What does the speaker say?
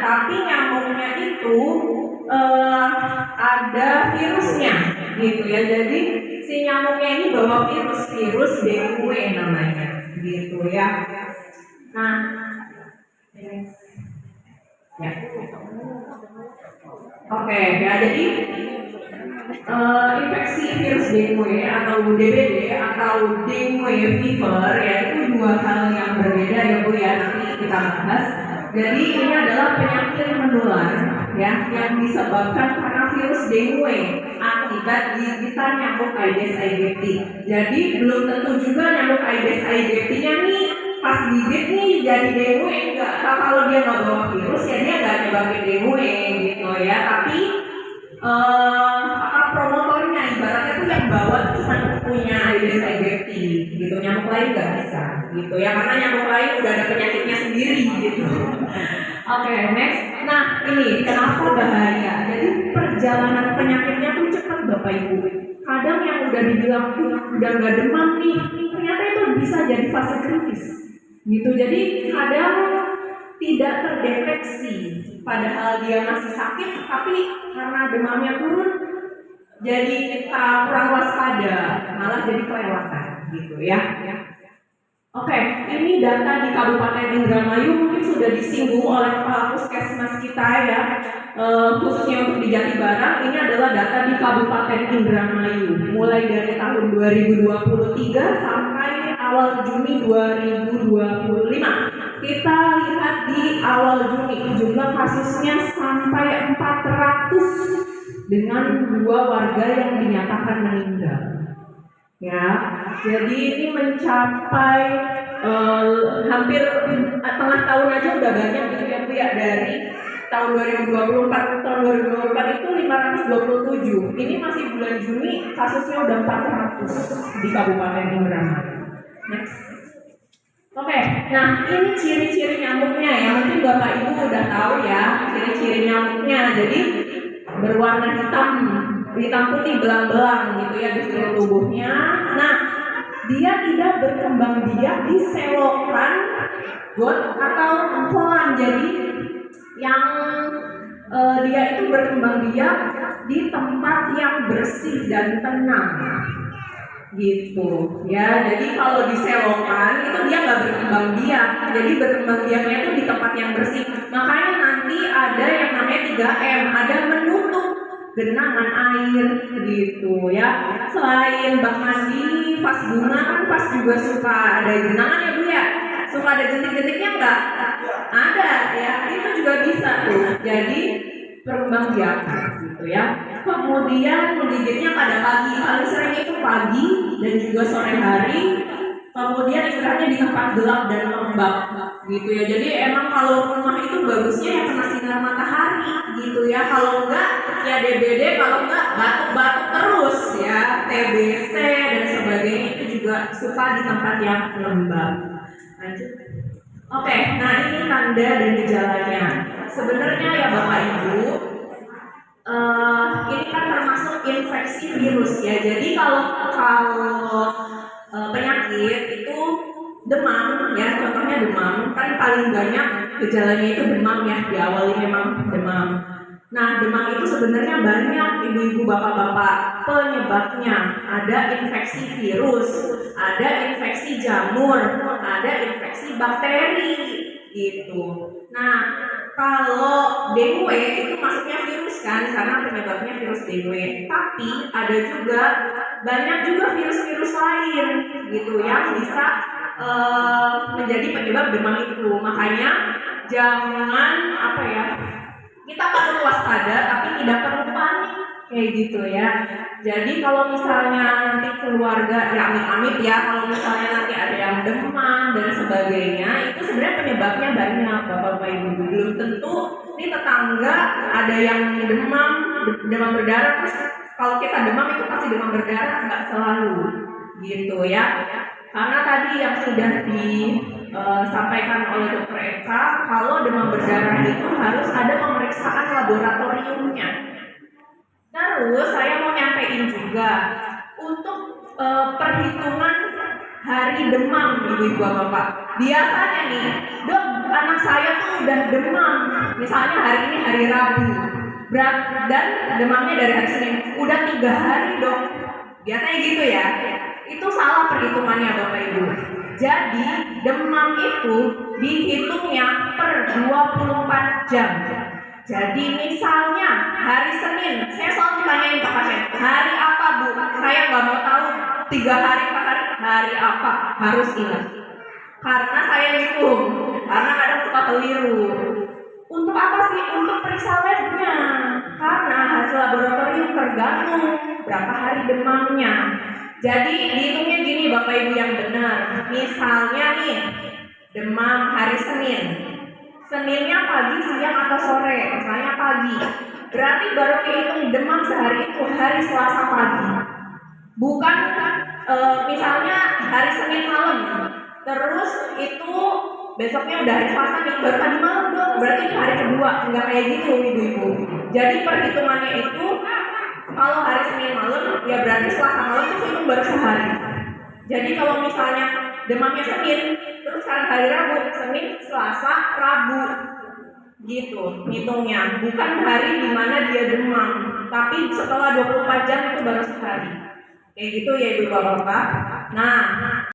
tapi nyamuknya itu ada virusnya gitu ya. Jadi si nyamuknya ini bawa virus dengue namanya gitu ya. Nah, ya. Oke, ya jadi infeksi virus dengue atau DBD atau dengue fever ya itu dua hal yang berbeda ya Bu ya, nanti kita bahas. Jadi ini adalah penyakit menular ya yang disebabkan karena virus dengue akibat gigitan nyamuk Aedes aegypti. Jadi belum tentu juga nyamuk Aedes aegypti-nya nih pas gigit nih jadi dengue enggak. Kalau dia nggak bawa virus ya dia nggak nyebabin dengue gitu ya. Tapi promotornya ibaratnya tuh yang bawa tuh cuma punya Aedes aegypti gitu, nyamuk lain nggak bisa gitu ya, karena nyamuk lain udah ada penyakitnya sendiri gitu. Oke, next. Nah ini kenapa bahaya? Jadi perjalanan penyakitnya tuh cepat Bapak Ibu. Kadang yang udah dibilang udah nggak demam nih, ternyata itu bisa jadi fase kritis gitu. Jadi kadang tidak terdeteksi padahal dia masih sakit, tapi karena demamnya turun jadi kita kurang waspada, malah jadi kelewatan gitu ya. Oke, ini data di Kabupaten Indramayu mungkin sudah disinggung oleh Kepala Puskesmas kita ya, khususnya untuk di Jatibarang. Ini adalah data di Kabupaten Indramayu mulai dari tahun 2023 sampai awal Juni 2025. Kita lihat di awal Juni jumlah kasusnya sampai 400 dengan 2 warga yang dinyatakan meninggal. Ya, jadi ini mencapai hampir tengah tahun aja udah banyak gitu ya Bu ya, dari tahun 2024 ke tahun 2024 itu 527. Ini masih bulan Juni kasusnya udah 400 di Kabupaten Indramayu. Next. Oke, nah ini ciri-ciri nyamuknya ya, mungkin Bapak Ibu udah tahu ya ciri-ciri nyamuknya. Jadi berwarna hitam putih belang-belang gitu ya di seluruh tubuhnya. Nah, dia tidak berkembang biak di selokan got atau kolam. Jadi yang dia itu berkembang biak di tempat yang bersih dan tenang gitu ya. Jadi kalau di selokan itu dia nggak berkembang biak. Jadi berkembang biaknya itu di tempat yang bersih. Makanya nanti ada yang namanya 3M, ada menutup genangan air gitu ya. Selain bak mandi, vas bunga kan vas juga suka ada genangan ya Bu ya. Suka ada jentik-jentiknya enggak? Ada ya. Itu juga bisa tuh. Jadi berkembang biak gitu ya. Kemudian menggigitnya pada pagi, paling sering itu pagi dan juga sore hari. Kemudian istirahatnya di tempat gelap dan lembab gitu ya. Jadi emang kalau rumah itu bagusnya ya kena sinar matahari gitu ya. Kalau enggak ya DBD, kalau enggak batuk-batuk terus ya, TBC dan sebagainya itu juga suka di tempat yang lembab. Lanjut. Oke, nah ini tanda dan gejalanya. Sebenarnya ya Bapak Ibu, ini kan termasuk infeksi virus ya. Jadi kalau penyakit itu demam ya, contohnya demam kan paling banyak gejalanya itu demam ya, diawali memang demam. Nah demam itu sebenarnya banyak ibu-ibu bapak-bapak penyebabnya. Ada infeksi virus, ada infeksi jamur, ada infeksi bakteri gitu. Nah kalau dengue itu masuknya virus kan, karena penyebabnya virus dengue. Tapi ada juga banyak juga virus-virus lain gitu yang bisa menjadi penyebab demam itu. Makanya jangan kita perlu waspada tapi tidak perlu panik kayak gitu ya. Jadi kalau misalnya nanti keluarga ya amit-amit ya, kalau misalnya nanti ada yang demam dan sebagainya, itu sebenarnya penyebabnya banyak Bapak Ibu. Belum tentu ini tetangga ada yang demam berdarah, terus kalau kita demam itu pasti demam berdarah, nggak selalu gitu ya. Karena tadi yang sudah disampaikan oleh Dr. Eka, kalau demam berdarah itu harus ada pemeriksaan laboratoriumnya. Terus saya mau nyampein juga untuk perhitungan hari demam ibu-ibu bapak. Biasanya nih, Dok, anak saya tuh udah demam, misalnya hari Rabu. Dan demamnya dari hari Senin. Udah 3 hari dong. Biasanya gitu ya. Itu salah perhitungannya Bapak Ibu. Jadi demam itu dihitungnya per 24 jam. Jadi misalnya hari Senin, saya selalu ditanyain ke pasien, hari apa Bu? Saya nggak mau tahu 3 hari 4 hari apa, harus ingat. Karena saya hitung, karena kadang suka keliru. Untuk apa sih? Untuk periksa labnya. Karena hasil laboratorium tergantung berapa hari demamnya. Jadi dihitungnya gini Bapak Ibu yang benar. Misalnya nih, demam hari Senin. Seninnya pagi, siang, atau sore, misalnya pagi. Berarti baru kehitung demam sehari itu hari Selasa pagi. Bukan misalnya hari Senin malam, terus itu besoknya udah hari Selasa nih, baru tadi malam dong. Berarti itu hari kedua, nggak kayak gitu ibu-ibu. Jadi perhitungannya itu kalau hari Senin malam, ya berarti Selasa malam itu hitung baru sehari. Jadi kalau misalnya demamnya Senin, terus sekarang hari Rabu, Senin, Selasa, Rabu, gitu hitungnya. Bukan hari dimana dia demam, tapi setelah 24 jam itu baru sehari. Kayak gitu ya ibu bapak. Nah,